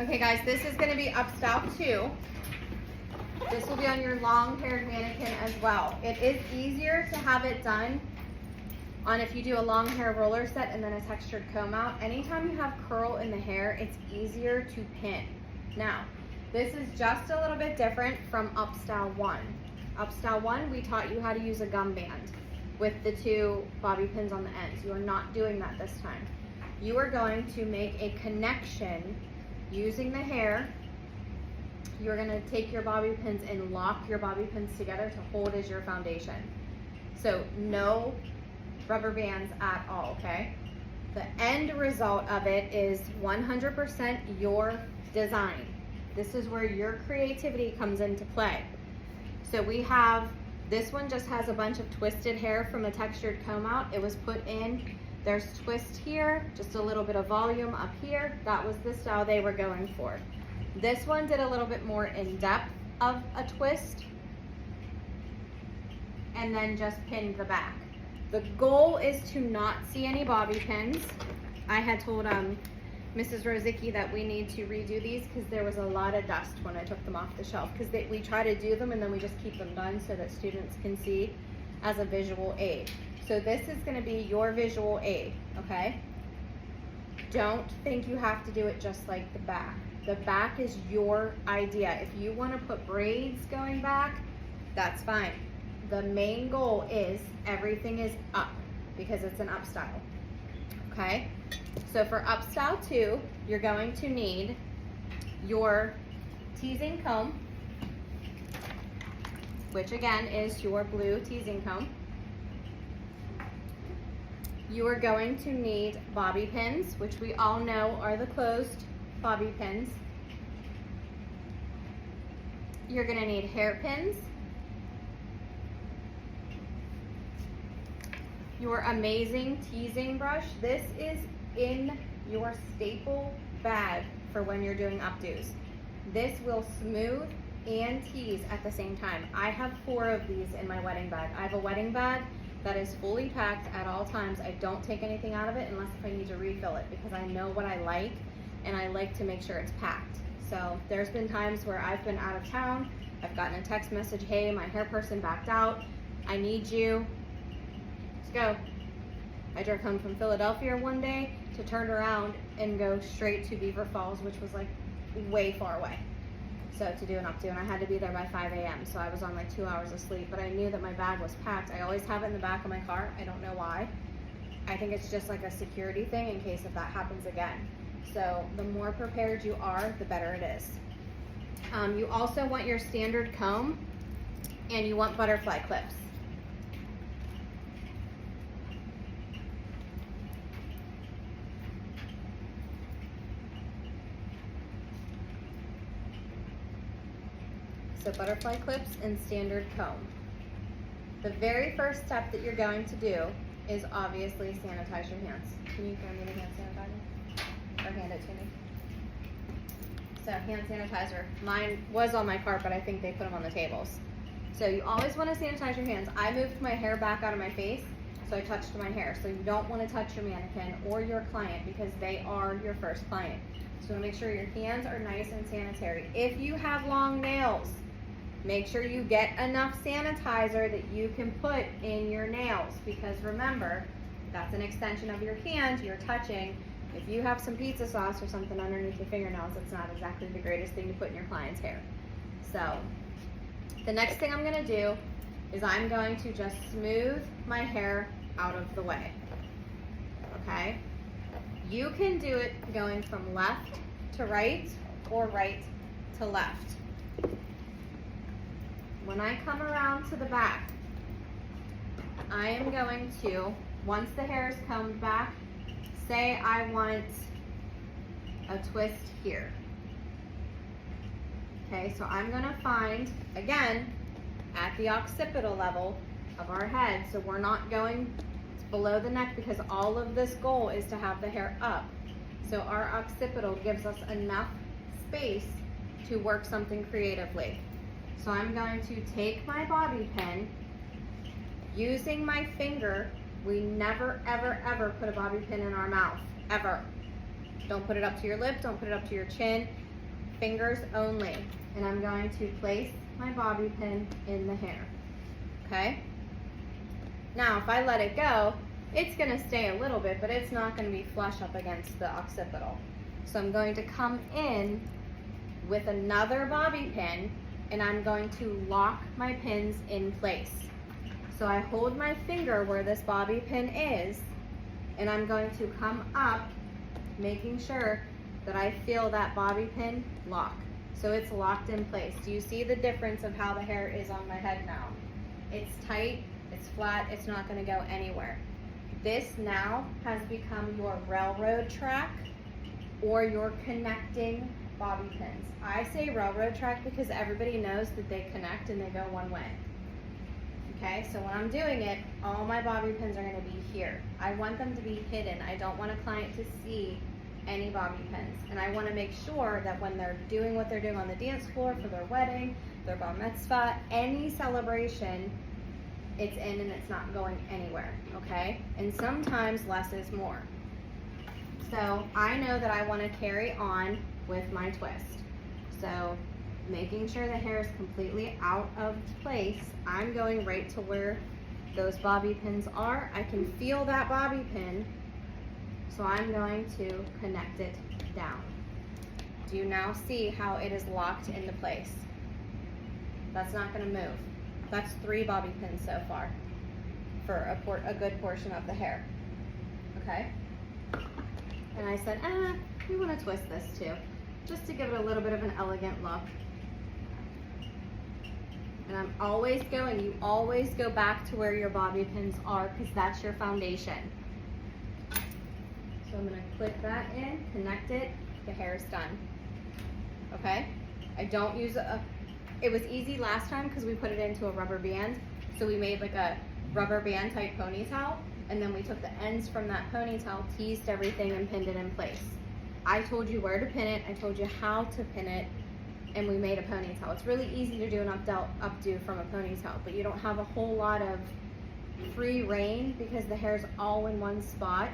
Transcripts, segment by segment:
Okay guys, this is gonna be Upstyle 2. This will be on your long-haired mannequin as well. It is easier to have it done on if you do a long hair roller set and then a textured comb out. Anytime you have curl in the hair, it's easier to pin. Now, this is just a little bit different from Upstyle 1. Upstyle 1, we taught you how to use a gum band with the 2 bobby pins on the ends. You are not doing that this time. You are going to make a connection using the hair. You're gonna take your bobby pins and lock your bobby pins together to hold as your foundation. So no rubber bands at all, okay? The end result of it is 100% your design. This is where your creativity comes into play. So we have, this one just has a bunch of twisted hair from a textured comb out. It was put in, there's twist here, just a little bit of volume up here. That was the style they were going for. This one did a little bit more in depth of a twist and then just pinned the back. The goal is to not see any bobby pins. I had told Mrs. Rosicki that we need to redo these because there was a lot of dust when I took them off the shelf, because we try to do them and then we just keep them done so that students can see as a visual aid. So this is going to be your visual aid, okay? Don't think you have to do it just like the back. The back is your idea. If you want to put braids going back, that's fine. The main goal is everything is up because it's an Upstyle, okay? So for Upstyle 2, you're going to need your teasing comb, which again is your blue teasing comb. You are going to need bobby pins, which we all know are the closed bobby pins. You're gonna need hairpins, your amazing teasing brush. This is in your staple bag for when you're doing updos. This will smooth and tease at the same time. I have 4 of these in my wedding bag. I have a wedding bag that is fully packed at all times. I don't take anything out of it unless if I need to refill it, because I know what I like and I like to make sure it's packed. So there's been times where I've been out of town, I've gotten a text message, hey, my hair person backed out, I need you, let's go. I drove home from Philadelphia one day to turn around and go straight to Beaver Falls, which was like way far away. So to do an updo, and I had to be there by 5 a.m. So I was on like 2 hours of sleep, but I knew that my bag was packed. I always have it in the back of my car. I don't know why. I think it's just like a security thing in case if that happens again. So the more prepared you are, the better it is. You also want your standard comb and you want butterfly clips. So butterfly clips and standard comb. The very first step that you're going to do is obviously sanitize your hands. Can you give me the hand sanitizer? Or hand it to me? So hand sanitizer. Mine was on my cart, but I think they put them on the tables. So you always want to sanitize your hands. I moved my hair back out of my face, so I touched my hair. So you don't want to touch your mannequin or your client because they are your first client. So make sure your hands are nice and sanitary. If you have long nails, make sure you get enough sanitizer that you can put in your nails, because remember, that's an extension of your hand you're touching. If you have some pizza sauce or something underneath your fingernails, it's not exactly the greatest thing to put in your client's hair. So the next thing I'm gonna do is I'm going to just smooth my hair out of the way, okay? You can do it going from left to right or right to left. When I come around to the back, I am going to, once the hair is combed back, say I want a twist here. Okay, so I'm gonna find, again, at the occipital level of our head, so we're not going below the neck because all of this goal is to have the hair up. So our occipital gives us enough space to work something creatively. So I'm going to take my bobby pin, using my finger. We never, ever, ever put a bobby pin in our mouth, ever. Don't put it up to your lip, don't put it up to your chin. fingers only. And I'm going to place my bobby pin in the hair, okay? Now, if I let it go, it's gonna stay a little bit, but it's not gonna be flush up against the occipital. So I'm going to come in with another bobby pin, and I'm going to lock my pins in place. So I hold my finger where this bobby pin is, and I'm going to come up, making sure that I feel that bobby pin lock. So it's locked in place. Do you see the difference of how the hair is on my head now? It's tight, it's flat, it's not gonna go anywhere. This now has become your railroad track or your connecting bobby pins. I say railroad track because everybody knows that they connect and they go one way. Okay, so when I'm doing it, all my bobby pins are gonna be here. I want them to be hidden. I don't want a client to see any bobby pins. And I wanna make sure that when they're doing what they're doing on the dance floor for their wedding, their bar mitzvah, any celebration, it's in and it's not going anywhere, okay? And sometimes less is more. So I know that I want to carry on with my twist. So making sure the hair is completely out of place, I'm going right to where those bobby pins are. I can feel that bobby pin, so I'm going to connect it down. Do you now see how it is locked into place? That's not going to move. That's 3 bobby pins so far for a good portion of the hair, okay? And I said, we want to twist this too, just to give it a little bit of an elegant look. And I'm always going, you always go back to where your bobby pins are because that's your foundation. So I'm going to click that in, connect it, the hair is done, okay? I don't use it was easy last time because we put it into a rubber band. So we made like a rubber band type ponytail, and then we took the ends from that ponytail, teased everything, and pinned it in place. I told you where to pin it, I told you how to pin it, and we made a ponytail. It's really easy to do an updo from a ponytail, but you don't have a whole lot of free reign because the hair's all in one spot.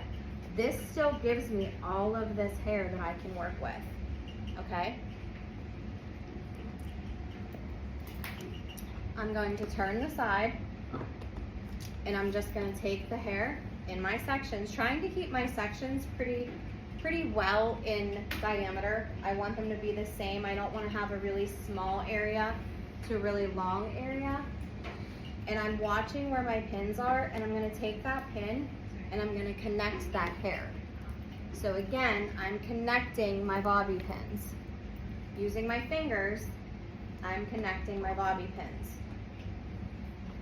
This still gives me all of this hair that I can work with, okay? I'm going to turn the side, and I'm just going to take the hair in my sections, trying to keep my sections pretty well in diameter. I want them to be the same. I don't want to have a really small area to a really long area. And I'm watching where my pins are, and I'm going to take that pin and I'm going to connect that hair. So again, I'm connecting my bobby pins. Using my fingers, I'm connecting my bobby pins.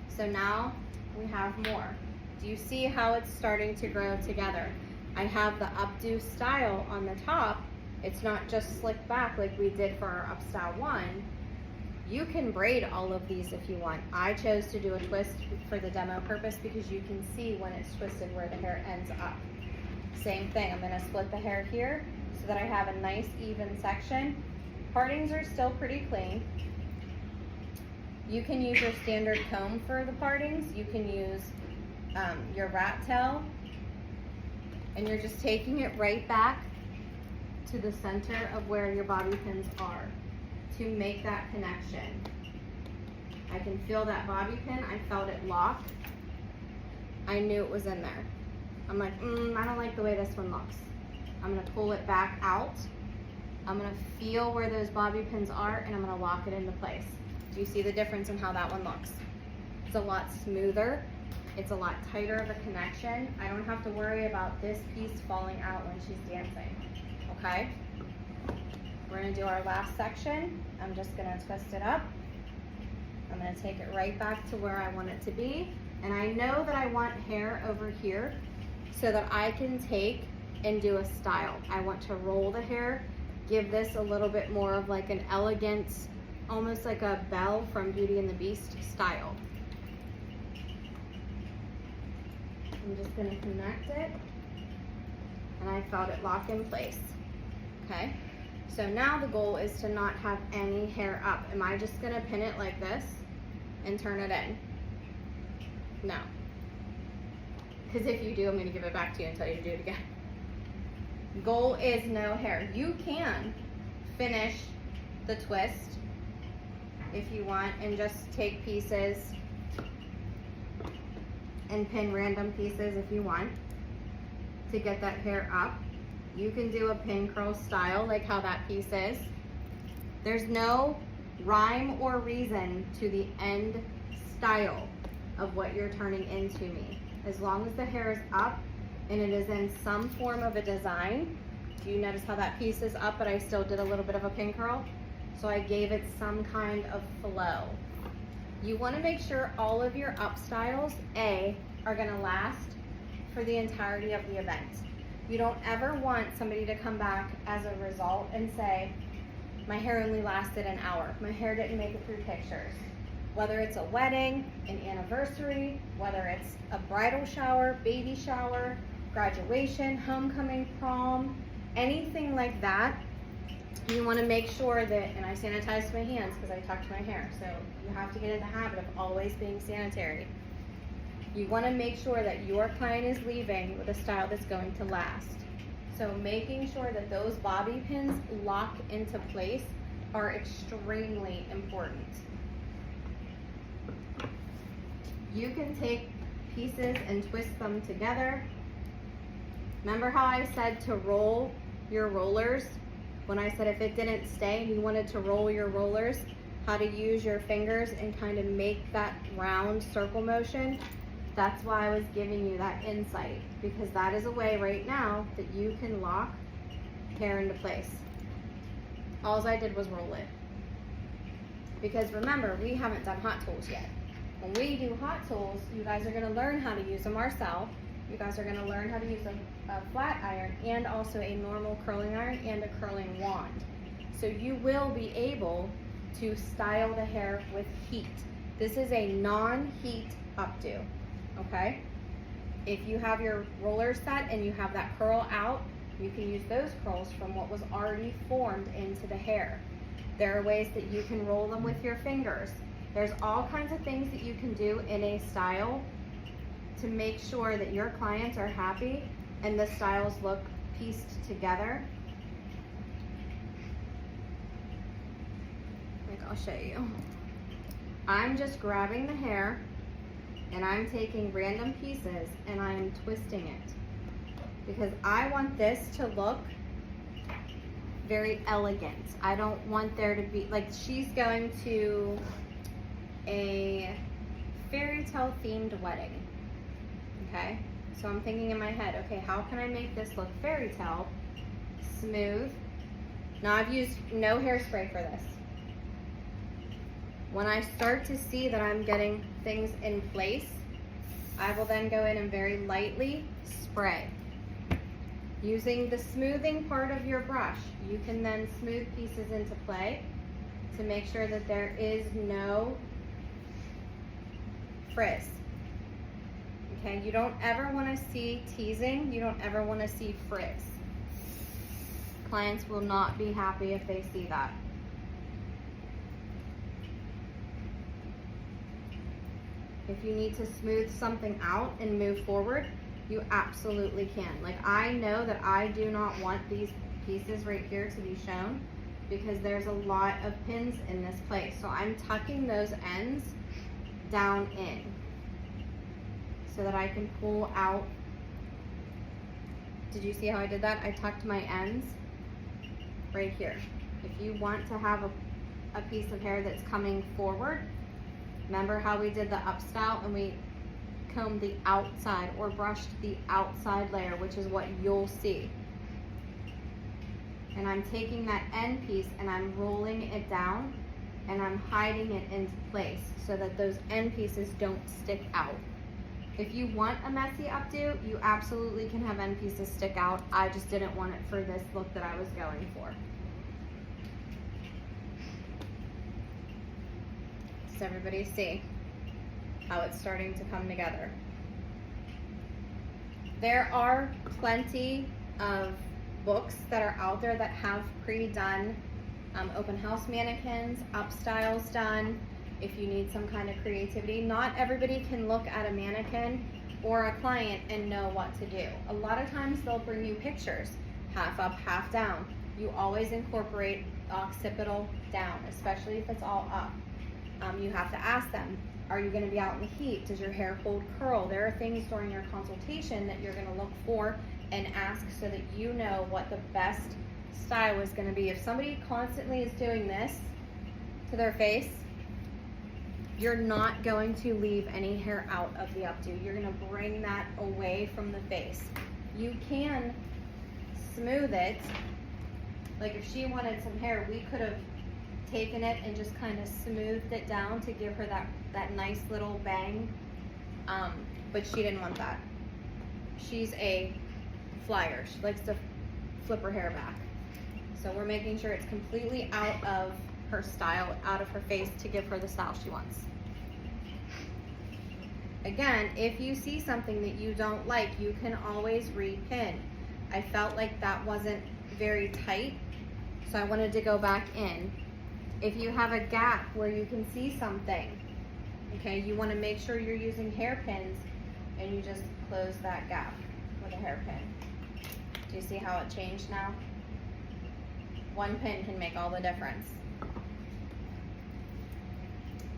So now we have more. Do you see how it's starting to grow together? I have the updo style on the top. It's not just slick back like we did for our Upstyle 1. You can braid all of these if you want. I chose to do a twist for the demo purpose because you can see when it's twisted where the hair ends up. Same thing, I'm gonna split the hair here so that I have a nice even section. Partings are still pretty clean. You can use your standard comb for the partings. You can use your rat tail, and you're just taking it right back to the center of where your bobby pins are to make that connection. I can feel that bobby pin. I felt it lock. I knew it was in there. I'm like, I don't like the way this one looks. I'm gonna pull it back out. I'm gonna feel where those bobby pins are, and I'm gonna lock it into place. Do you see the difference in how that one looks? It's a lot smoother. It's a lot tighter of a connection. I don't have to worry about this piece falling out when she's dancing, okay? We're gonna do our last section. I'm just gonna twist it up. I'm gonna take it right back to where I want it to be. And I know that I want hair over here so that I can take and do a style. I want to roll the hair, give this a little bit more of like an elegant, almost like a Belle from Beauty and the Beast style. I'm just gonna connect it, and I felt it lock in place, okay? So now the goal is to not have any hair up. Am I just gonna pin it like this and turn it in? No. Because if you do, I'm gonna give it back to you and tell you to do it again. Goal is no hair. You can finish the twist if you want, and just take pieces and pin random pieces if you want to get that hair up. You can do a pin curl style like how that piece is. There's no rhyme or reason to the end style of what you're turning into me. As long as the hair is up and it is in some form of a design. Do you notice how that piece is up, but I still did a little bit of a pin curl? So I gave it some kind of flow. You want to make sure all of your up styles, are going to last for the entirety of the event. You don't ever want somebody to come back as a result and say, my hair only lasted an hour. My hair didn't make it through pictures. Whether it's a wedding, an anniversary, whether it's a bridal shower, baby shower, graduation, homecoming, prom, anything like that, you want to make sure that, and I sanitize my hands because I tucked my hair, so you have to get in the habit of always being sanitary. You want to make sure that your client is leaving with a style that's going to last. So making sure that those bobby pins lock into place are extremely important. You can take pieces and twist them together. Remember how I said to roll your rollers? When I said if it didn't stay and you wanted to roll your rollers, how to use your fingers and kind of make that round circle motion. That's why I was giving you that insight, because that is a way right now that you can lock hair into place. All I did was roll it. Because remember, we haven't done hot tools yet. When we do hot tools, you guys are going to learn how to use them ourselves. You guys are going to learn how to use a flat iron and also a normal curling iron and a curling wand. So you will be able to style the hair with heat. This is a non-heat updo, okay? If you have your roller set and you have that curl out, you can use those curls from what was already formed into the hair. There are ways that you can roll them with your fingers. There's all kinds of things that you can do in a style to make sure that your clients are happy and the styles look pieced together. Like, I'll show you. I'm just grabbing the hair and I'm taking random pieces and I'm twisting it because I want this to look very elegant. I don't want there to be, like, she's going to a fairy tale themed wedding. Okay, so I'm thinking in my head, okay, how can I make this look fairy tale, smooth? Now I've used no hairspray for this. When I start to see that I'm getting things in place, I will then go in and very lightly spray. Using the smoothing part of your brush, you can then smooth pieces into play to make sure that there is no frizz. Okay, you don't ever want to see teasing, you don't ever want to see frizz. Clients will not be happy if they see that. If you need to smooth something out and move forward, you absolutely can. Like, I know that I do not want these pieces right here to be shown because there's a lot of pins in this place. So I'm tucking those ends down in so that I can pull out. Did you see how I did that? I tucked my ends right here. If you want to have a piece of hair that's coming forward, remember how we did the Upstyle and we combed the outside or brushed the outside layer, which is what you'll see. And I'm taking that end piece and I'm rolling it down and I'm hiding it into place so that those end pieces don't stick out. If you want a messy updo, you absolutely can have end pieces stick out. I just didn't want it for this look that I was going for. Does everybody see how it's starting to come together? There are plenty of books that are out there that have pre-done open house mannequins, Upstyles done. If you need some kind of creativity, not everybody can look at a mannequin or a client and know what to do. A lot of times they'll bring you pictures, half up, half down. you always incorporate occipital down, especially if it's all up. You have to ask them, are you gonna be out in the heat? Does your hair hold curl? There are things during your consultation that you're gonna look for and ask so that you know what the best style is gonna be. If somebody constantly is doing this to their face, you're not going to leave any hair out of the updo. You're gonna bring that away from the face. You can smooth it. Like if she wanted some hair, we could have taken it and just kind of smoothed it down to give her that nice little bang. But she didn't want that. She's a flyer. She likes to flip her hair back. So we're making sure it's completely out of her style, out of her face to give her the style she wants. Again, if you see something that you don't like, you can always repin. I felt like that wasn't very tight, so I wanted to go back in. If you have a gap where you can see something, okay, you want to make sure you're using hairpins and you just close that gap with a hairpin. Do you see how it changed now? One pin can make all the difference.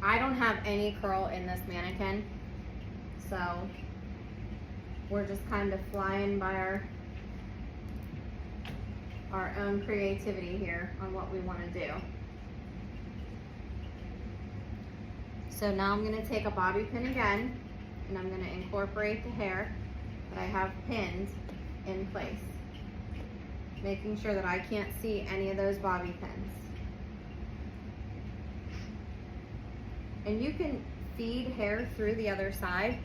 I don't have any curl in this mannequin, so we're just kind of flying by our own creativity here on what we want to do. So now I'm going to take a bobby pin again, and I'm going to incorporate the hair that I have pinned in place, making sure that I can't see any of those bobby pins. And you can feed hair through the other side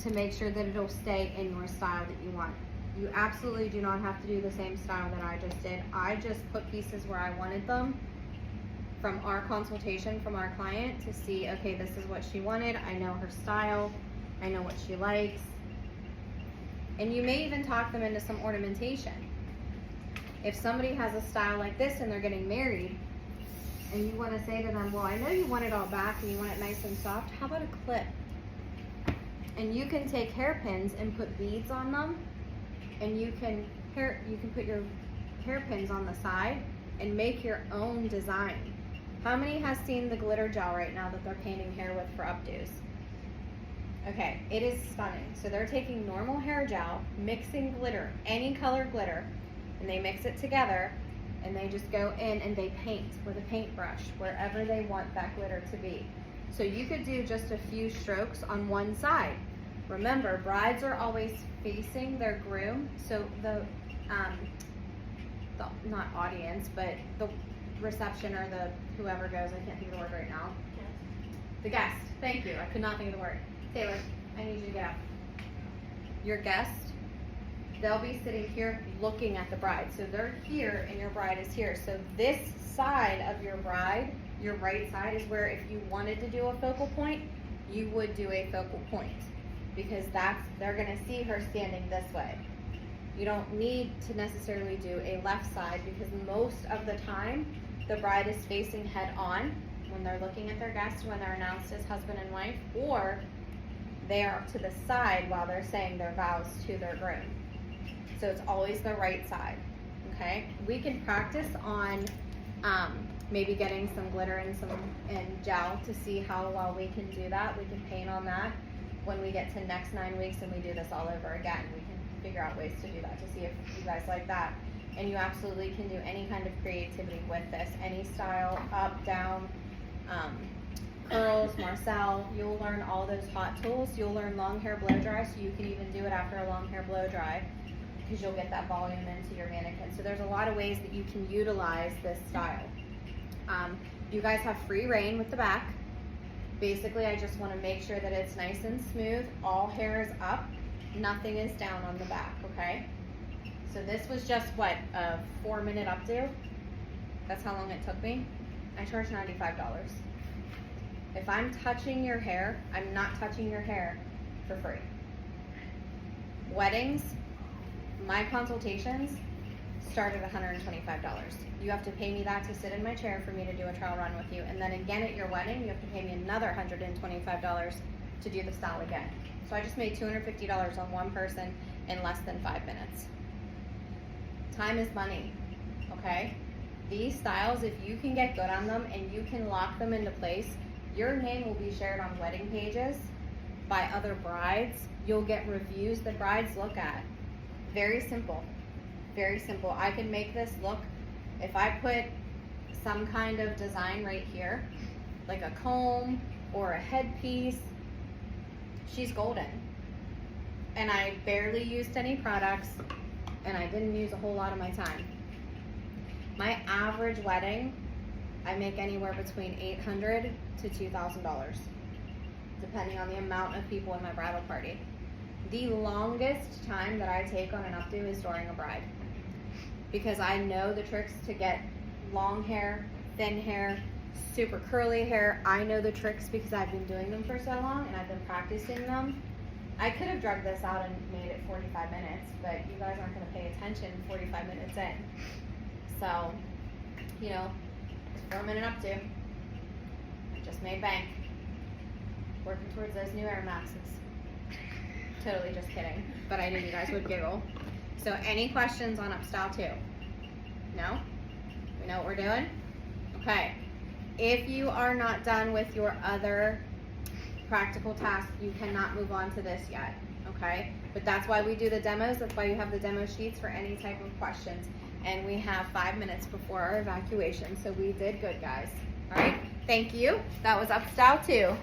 to make sure that it'll stay in your style that you want. You absolutely do not have to do the same style that I just did. I just put pieces where I wanted them from our consultation from our client to see, okay, this is what she wanted. I know her style. I know what she likes. And you may even talk them into some ornamentation. If somebody has a style like this and they're getting married, and you want to say to them, well, I know you want it all back and you want it nice and soft, how about a clip? And you can take hairpins and put beads on them, and you can put your hairpins on the side and make your own design. How many has seen the glitter gel right now that they're painting hair with for updos? Okay, it is stunning. So they're taking normal hair gel, mixing glitter, any color glitter, and they mix it together, and they just go in and they paint with a paintbrush wherever they want that glitter to be. So you could do just a few strokes on one side. Remember, brides are always facing their groom, so the not audience, but the reception or the whoever goes, I can't think of the word right now. The guest, thank you, I could not think of the word. Taylor, I need you to get up. Your guest, they'll be sitting here looking at the bride. So they're here and your bride is here. So this side of your bride, your right side, is where if you wanted to do a focal point, you would do a focal point, because they're gonna see her standing this way. You don't need to necessarily do a left side, because most of the time the bride is facing head on when they're looking at their guests when they're announced as husband and wife, or they are to the side while they're saying their vows to their groom. So it's always the right side, okay? We can practice on maybe getting some glitter and gel to see how well we can do that. We can paint on that when we get to next 9 weeks and we do this all over again. We can figure out ways to do that to see if you guys like that. And you absolutely can do any kind of creativity with this, any style, up, down, curls, Marcel. You'll learn all those hot tools. You'll learn long hair blow dry, so you can even do it after a long hair blow dry, because you'll get that volume into your mannequin. So there's a lot of ways that you can utilize this style. You guys have free reign with the back. Basically, I just want to make sure that it's nice and smooth. All hair is up, nothing is down on the back, okay? So this was just, what, a 4-minute updo? That's how long it took me. I charge $95. If I'm touching your hair, I'm not touching your hair for free. Weddings, my consultations start at $125. You have to pay me that to sit in my chair for me to do a trial run with you. And then again at your wedding, you have to pay me another $125 to do the style again. So I just made $250 on one person in less than 5 minutes. Time is money, okay? These styles, if you can get good on them and you can lock them into place, your name will be shared on wedding pages by other brides. You'll get reviews the brides look at. Very simple, very simple. I can make this look, if I put some kind of design right here, like a comb or a headpiece, she's golden. And I barely used any products, and I didn't use a whole lot of my time. My average wedding, I make anywhere between $800 to $2,000, depending on the amount of people in my bridal party. The longest time that I take on an updo is during a bride, because I know the tricks to get long hair, thin hair, super curly hair. I know the tricks because I've been doing them for so long and I've been practicing them. I could have drugged this out and made it 45 minutes, but you guys aren't going to pay attention 45 minutes in. So, you know, 4-minute updo. Just made bank. Working towards those new Air Maxes. Totally just kidding, but I knew you guys would giggle. So any questions on Upstyle 2? No? We know what we're doing? Okay. If you are not done with your other practical tasks, you cannot move on to this yet, okay? But that's why we do the demos. That's why you have the demo sheets for any type of questions. And we have 5 minutes before our evacuation, so we did good, guys. All right, thank you. That was Upstyle 2.